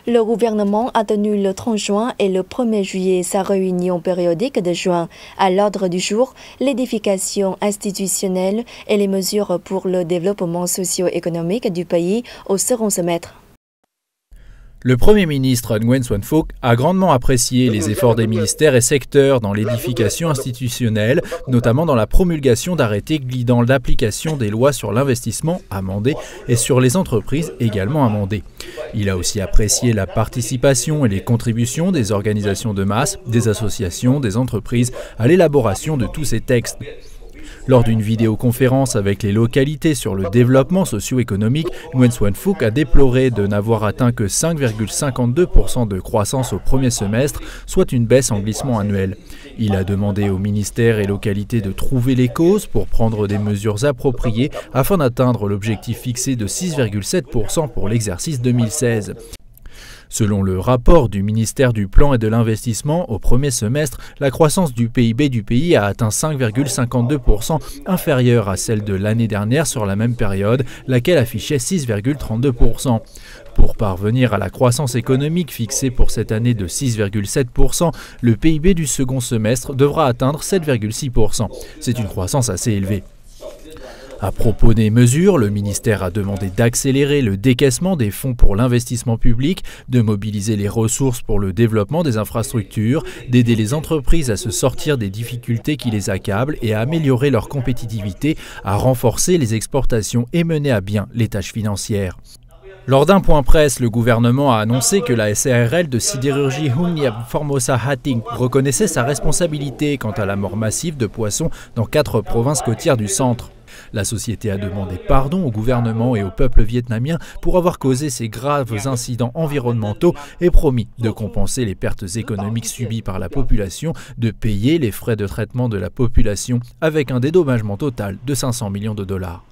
Le gouvernement a tenu le 30 juin et le 1er juillet sa réunion périodique de juin. À l'ordre du jour, l'édification institutionnelle et les mesures pour le développement socio-économique du pays au second semestre. Le Premier ministre Nguyen Xuan Phuc a grandement apprécié les efforts des ministères et secteurs dans l'édification institutionnelle, notamment dans la promulgation d'arrêtés guidant l'application des lois sur l'investissement amendées et sur les entreprises également amendées. Il a aussi apprécié la participation et les contributions des organisations de masse, des associations, des entreprises à l'élaboration de tous ces textes. Lors d'une vidéoconférence avec les localités sur le développement socio-économique, Nguyen Xuan Phuc a déploré de n'avoir atteint que 5,52% de croissance au premier semestre, soit une baisse en glissement annuel. Il a demandé aux ministères et localités de trouver les causes pour prendre des mesures appropriées afin d'atteindre l'objectif fixé de 6,7% pour l'exercice 2016. Selon le rapport du ministère du Plan et de l'Investissement, au premier semestre, la croissance du PIB du pays a atteint 5,52%, inférieure à celle de l'année dernière sur la même période, laquelle affichait 6,32%. Pour parvenir à la croissance économique fixée pour cette année de 6,7%, le PIB du second semestre devra atteindre 7,6%. C'est une croissance assez élevée. À propos des mesures, le ministère a demandé d'accélérer le décaissement des fonds pour l'investissement public, de mobiliser les ressources pour le développement des infrastructures, d'aider les entreprises à se sortir des difficultés qui les accablent et à améliorer leur compétitivité, à renforcer les exportations et mener à bien les tâches financières. Lors d'un point presse, le gouvernement a annoncé que la SARL de sidérurgie Huniab Formosa Hatting reconnaissait sa responsabilité quant à la mort massive de poissons dans 4 provinces côtières du centre. La société a demandé pardon au gouvernement et au peuple vietnamien pour avoir causé ces graves incidents environnementaux et promis de compenser les pertes économiques subies par la population, de payer les frais de traitement de la population avec un dédommagement total de 500 millions de dollars.